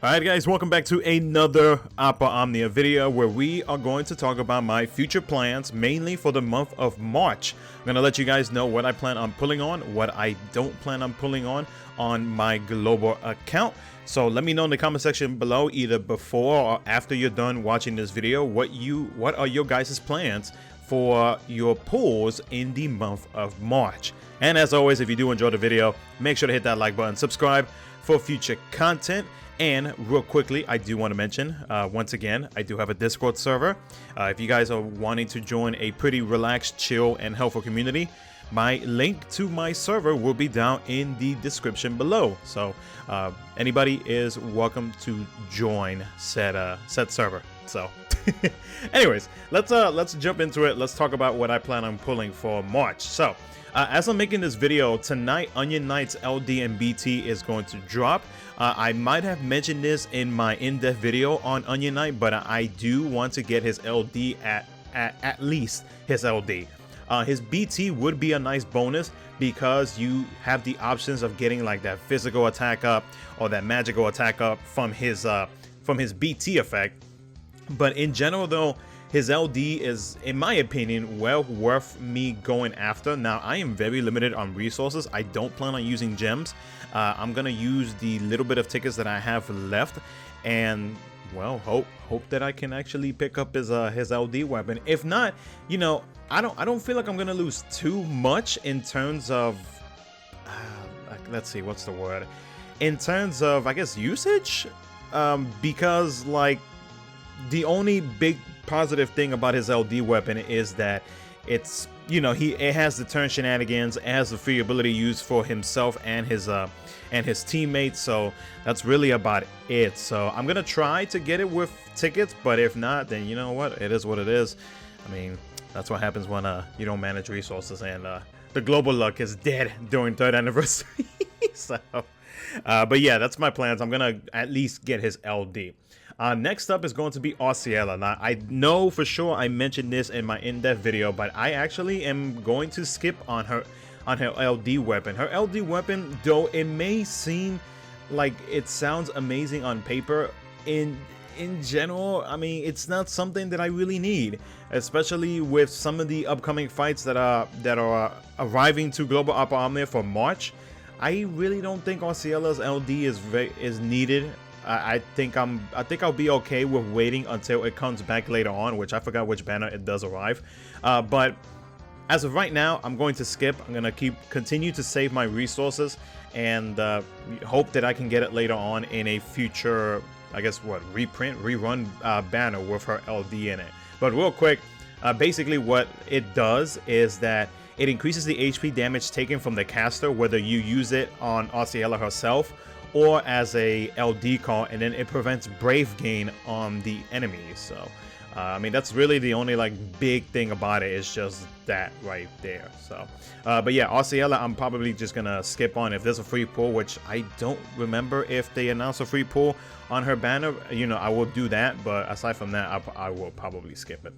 Alright guys, welcome back to another Opera Omnia video where we are going to talk about my future plans, mainly for the month of March. I'm going to let you guys know what I plan on pulling on, what I don't plan on pulling on my global account. So let me know in the comment section below, either before or after you're done watching this video, what are your guys' plans for your pulls in the month of March. And as always, if you do enjoy the video, make sure to hit that like button, subscribe for future content. And real quickly, I do want to mention, once again, I do have a Discord server. If you guys are wanting to join a pretty relaxed, chill, and helpful community, my link to my server will be down in the description below. So anybody is welcome to join said server. So anyways, let's jump into it. Let's talk about what I plan on pulling for March. So as I'm making this video tonight, Onion Knight's LD and BT is going to drop. I might have mentioned this in my in-depth video on Onion Knight, but I do want to get his LD at least his LD. His BT would be a nice bonus because you have the options of getting like that physical attack up or that magical attack up from his BT effect. But in general though, his LD is, in my opinion, well worth me going after. Now, I am very limited on resources. I don't plan on using gems. I'm gonna use the little bit of tickets that I have left, and well, hope that I can actually pick up his LD weapon. If not, you know, I don't feel like I'm gonna lose too much in terms of let's see, what's the word? In terms of, I guess, usage, because like the only big positive thing about his LD weapon is that it's, you know, it has the turn shenanigans, it has the free ability used for himself and his teammates. So that's really about it. So I'm gonna try to get it with tickets, but if not, then you know what, it is what it is. I mean, that's what happens when you don't manage resources, and the global luck is dead during 3rd anniversary. So but yeah, that's my plans. I'm gonna at least get his LD. Next up is going to be Arciela. Now, I know for sure I mentioned this in my in-depth video, but I actually am going to skip on her LD weapon. Her LD weapon, though it may seem like it sounds amazing on paper, in general, I mean, it's not something that I really need, especially with some of the upcoming fights that are arriving to Global Opera Omnia for March. I really don't think Arciela's LD is needed. I think I'll be okay with waiting until it comes back later on, which I forgot which banner it does arrive. But as of right now, I'm going to skip. I'm gonna continue to save my resources and hope that I can get it later on in a future, I guess, rerun banner with her LD in it. But real quick, basically what it does is that it increases the HP damage taken from the caster, whether you use it on Arciela herself or as a LD call, and then it prevents brave gain on the enemy. So I mean, that's really the only like big thing about it, is just that right there. So but yeah, Arciela, I'm probably just gonna skip on. If there's a free pull, which I don't remember if they announced a free pull on her banner, you know, I will do that, but aside from that, I will probably skip it.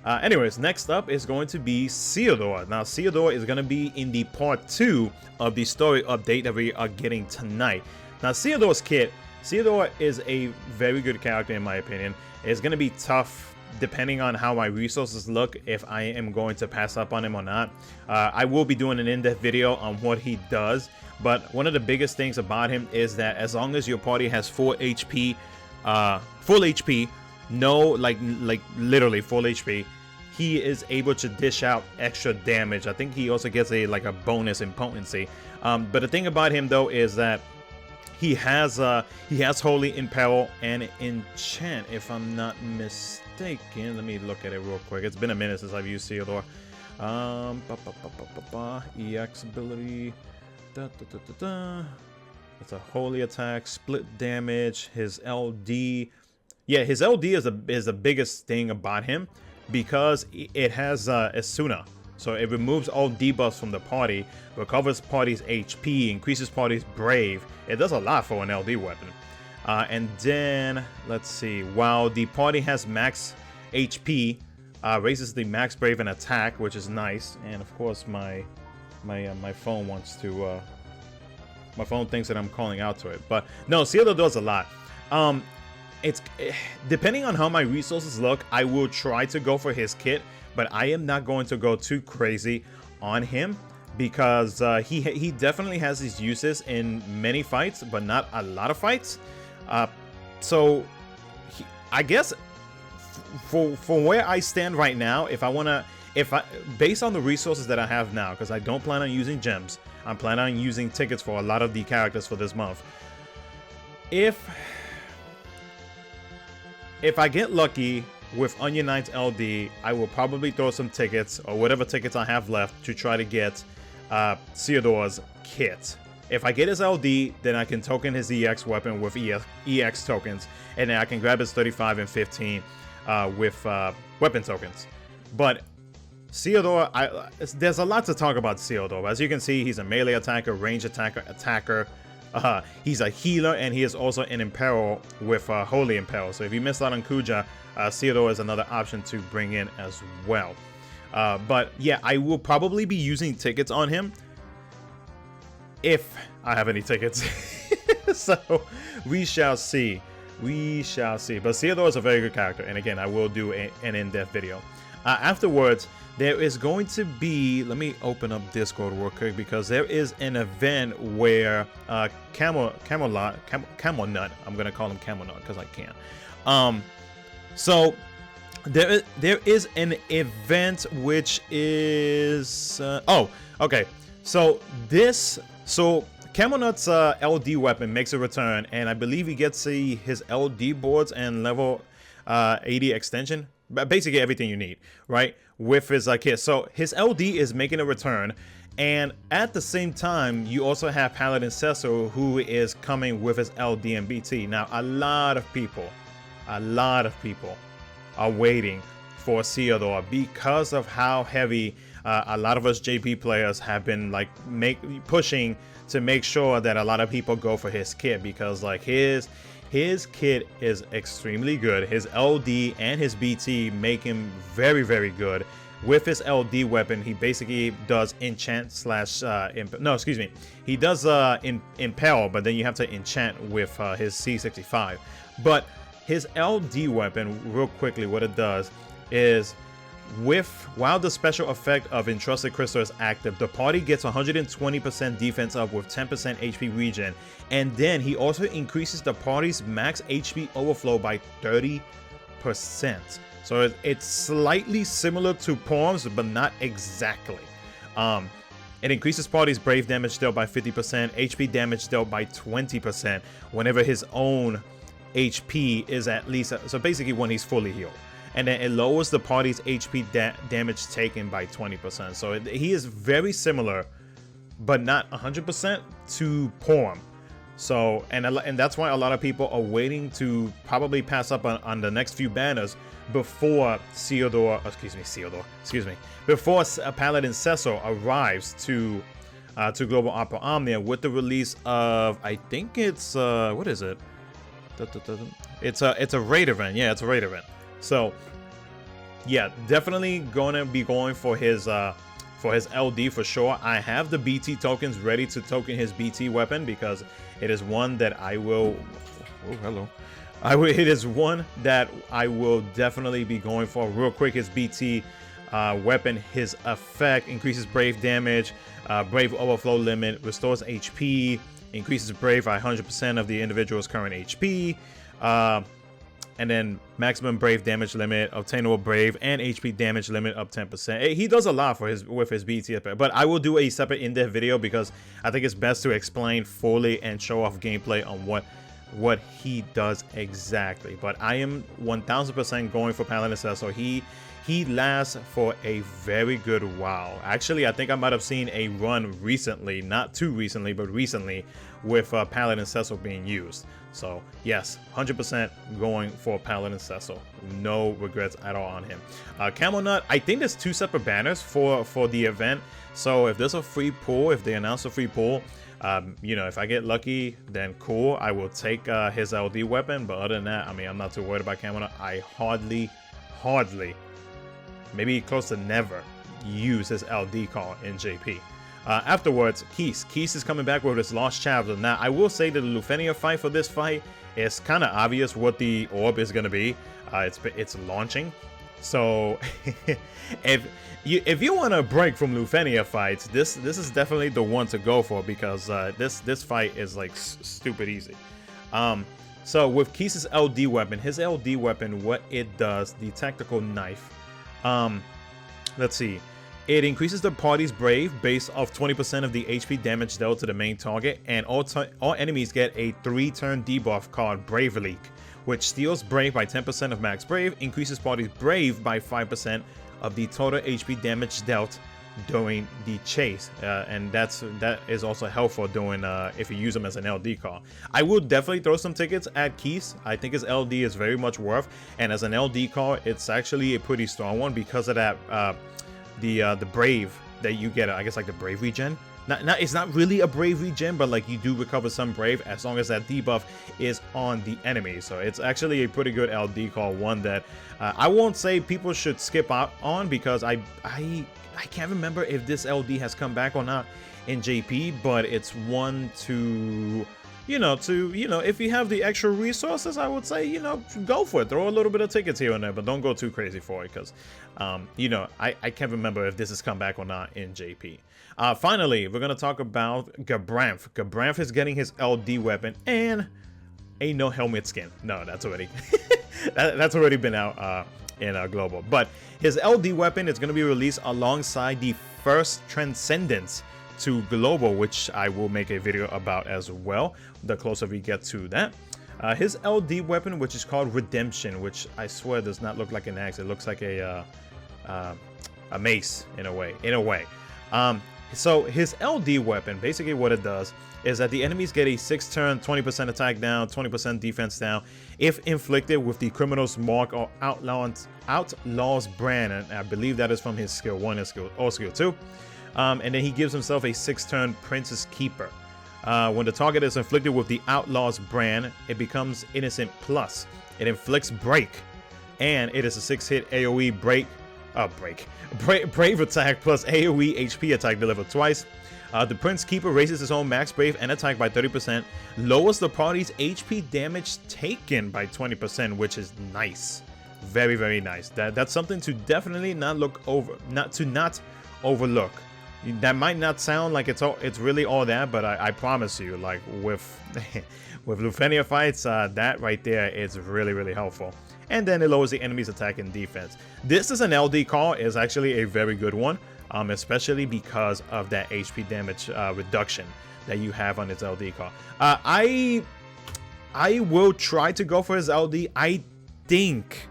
Anyways, next up is going to be Theodore. Now, Theodore is going to be in the part 2 of the story update that we are getting tonight. Now, Theodore's kit, Theodore is a very good character in my opinion. It's going to be tough depending on how my resources look, if I am going to pass up on him or not. I will be doing an in-depth video on what he does, but one of the biggest things about him is that as long as your party has full HP, no, like literally full HP, he is able to dish out extra damage. I think he also gets a bonus in potency. But the thing about him though is that he has Holy Impel and Enchant, if I'm not mistaken. Let me look at it real quick. It's been a minute since I've used Theodore. EX ability. That's a holy attack, split damage. His LD. Yeah, his LD is the biggest thing about him, because it has Asuna. So it removes all debuffs from the party, recovers party's HP, increases party's brave. It does a lot for an LD weapon. And then, let's see, while the party has max HP, raises the max brave and attack, which is nice. And of course my phone wants to My phone thinks that I'm calling out to it. But no, Cecil does a lot. It's depending on how my resources look, I will try to go for his kit, but I am not going to go too crazy on him because he definitely has his uses in many fights, but not a lot of fights. So I guess for where I stand right now, based on the resources that I have now, because I don't plan on using gems, I'm planning on using tickets for a lot of the characters for this month. If I get lucky with Onion Knight's LD, I will probably throw some tickets or whatever tickets I have left to try to get Theodore's kit. If I get his LD, then I can token his EX weapon with EX tokens, and then I can grab his 35 and 15 with weapon tokens. But Theodore, there's a lot to talk about Theodore. As you can see, he's a melee attacker, range attacker. He's a healer, and he is also an Imperil with Holy Imperil. So if you missed out on Kuja, Theodore is another option to bring in as well. But yeah, I will probably be using tickets on him if I have any tickets. So we shall see. We shall see. But Theodore is a very good character, and again, I will do an in-depth video. Afterwards, there is going to be, let me open up Discord real quick, because there is an event where kam'lanaut, I'm gonna call him kam'lanaut because I can. So there is an event which is okay. So kam'lanaut's LD weapon makes a return, and I believe he gets his LD boards and level 80 extension. Basically everything you need, right, with his kit. So his LD is making a return, and at the same time you also have Paladin Cecil, who is coming with his LD and BT. Now a lot of people are waiting for Theodore because of how heavy a lot of us JP players have been like pushing to make sure that a lot of people go for his kit, because like his kit is extremely good. His LD and his BT make him very, very good. With his LD weapon, he basically does enchant slash he does impel, but then you have to enchant with his C65. But his LD weapon, real quickly, what it does is, while the special effect of Entrusted Crystal is active, the party gets 120% defense up with 10% HP regen, and then he also increases the party's max HP overflow by 30%. So it's slightly similar to Porms, but not exactly. It increases party's brave damage dealt by 50%, HP damage dealt by 20% whenever his own HP is at least, so basically when he's fully healed. And then it lowers the party's HP damage taken by 20%. So he is very similar, but not 100% to Porm. So, and that's why a lot of people are waiting to probably pass up on the next few banners before before Paladin Cecil arrives to Global Opera Omnia with the release of, I think it's what is it? It's a raid event. Yeah, it's a raid event. So yeah, definitely gonna be going for his LD for sure. I have the BT tokens ready to token his BT weapon, because it is one that I will it is one that I will definitely be going for. Real quick, his BT weapon, his effect increases brave damage, brave overflow limit, restores HP, increases brave by 100% of the individual's current HP, and then maximum brave damage limit, obtainable brave and HP damage limit up 10%. He does a lot for with his BT, but I will do a separate in-depth video, because I think it's best to explain fully and show off gameplay on what he does exactly. But I am 1000% going for Paladin Cecil. He lasts for a very good while. Actually, I think I might have seen a run recently, not too recently, but recently, with Paladin Cecil being used. So yes, 100% going for Paladin Cecil. No regrets at all on him. kam'lanaut, I think there's 2 separate banners for the event. So if there's a free pull, if they announce a free pull, you know, if I get lucky, then cool, I will take his LD weapon. But other than that, I mean, I'm not too worried about kam'lanaut. I hardly, maybe close to never use his LD call in JP. Afterwards, Keese is coming back with his lost chapter. Now, I will say that the Lufenia fight for this fight is kind of obvious what the orb is going to be. It's launching. So, if you want to break from Lufenia fights, this is definitely the one to go for, because this fight is like stupid easy. So with Keese's LD weapon, his LD weapon, what it does, the tactical knife. Let's see. It increases the party's brave based off 20% of the HP damage dealt to the main target, and all enemies get a 3-turn debuff called Brave Leak, which steals brave by 10% of max brave, increases party's brave by 5% of the total HP damage dealt during the chase, and that is also helpful doing if you use them as an LD card. I will definitely throw some tickets at Keese. I think his LD is very much worth, and as an LD card, it's actually a pretty strong one because of that the brave that you get. I guess like the brave regen. It's not really a brave regen, but like you do recover some brave as long as that debuff is on the enemy. So it's actually a pretty good LD card, one that I won't say people should skip out on, because I can't remember if this LD has come back or not in JP, but it's one to if you have the extra resources, I would say, go for it. Throw a little bit of tickets here and there, but don't go too crazy for it, because, I can't remember if this has come back or not in JP. Finally, we're going to talk about Gabranth. Gabranth is getting his LD weapon and a no helmet skin. No, that's already that's already been out in Global. But his LD weapon is going to be released alongside the first Transcendence to Global, which I will make a video about as well, the closer we get to that. His LD weapon, which is called Redemption, which I swear does not look like an axe. It looks like a mace in a way. So his LD weapon, basically what it does is that the enemies get a 6-turn, 20% attack down, 20% defense down, if inflicted with the Criminal's Mark or Outlaw's Brand, and I believe that is from his skill 1 and skill 2. And then he gives himself a 6-turn Prince's Keeper. When the target is inflicted with the Outlaw's Brand, it becomes Innocent Plus. It inflicts Break, and it is a 6-hit AoE Brave attack plus AoE HP attack delivered twice. The Prince Keeper raises his own max brave and attack by 30%, lowers the party's HP damage taken by 20%, which is nice. Very, very nice. That's something to definitely not overlook. That might not sound like it's really all that, but I promise you, like with with Lufenia fights, that right there is really, really helpful. And then it lowers the enemy's attack and defense. This is an LD card, is actually a very good one, especially because of that HP damage reduction that you have on its LD card. I will try to go for his LD. I think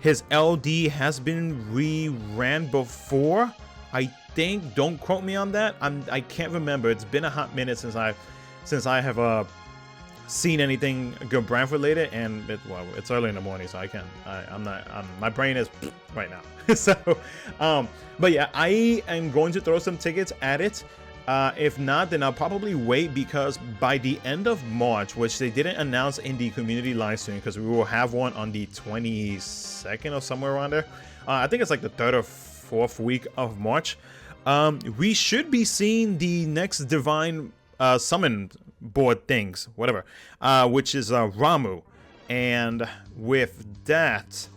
his LD has been re-ran before. I think. Don't quote me on that. I can't remember. It's been a hot minute since I have seen anything Gabranth related, and it's early in the morning, so my brain is right now. So but yeah, I am going to throw some tickets at it. If not, then I'll probably wait, because by the end of March, which they didn't announce in the community live stream, because we will have one on the 22nd or somewhere around there. I think it's like the 3rd or 4th week of March. We should be seeing the next Divine Summon board things, whatever, which is Ramu. And with that,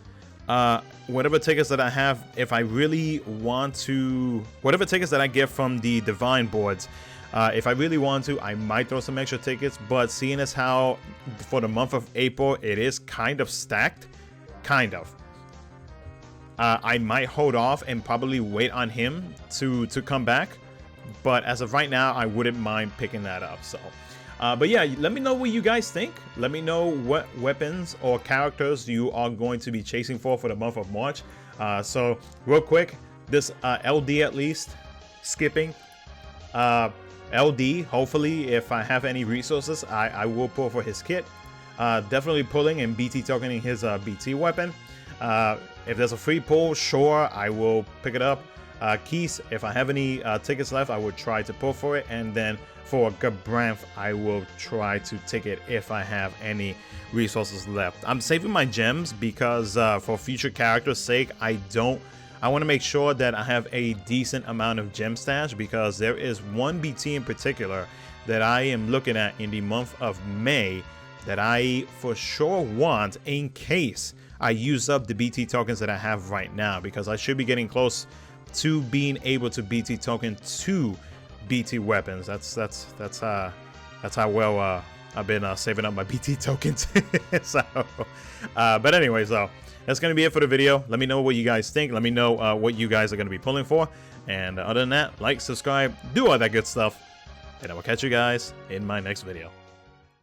whatever tickets that I have, if I really want to, whatever tickets that I get from the Divine boards, if I really want to, I might throw some extra tickets. But seeing as how for the month of April it is kind of stacked, I might hold off and probably wait on him to come back. But as of right now, I wouldn't mind picking that up. So but yeah, let me know what you guys think. Let me know what weapons or characters you are going to be chasing for the month of March. So real quick, this LD at least, skipping. LD, hopefully if I have any resources, I will pull for his kit. Definitely pulling and BT tokening his BT weapon. If there's a free pull, sure, I will pick it up. Keys, if I have any tickets left, I would try to pull for it. And then for Gabranth, I will try to take it if I have any resources left. I'm saving my gems because for future characters' sake, I don't I want to make sure that I have a decent amount of gem stash, because there is one BT in particular that I am looking at in the month of May that I for sure want in case I use up the BT tokens that I have right now, because I should be getting close to being able to BT token 2 BT weapons. That's how well I've been saving up my BT tokens. So, but anyways, though, that's gonna be it for the video. Let me know what you guys think. Let me know what you guys are gonna be pulling for. And other than that, like, subscribe, do all that good stuff, and I will catch you guys in my next video.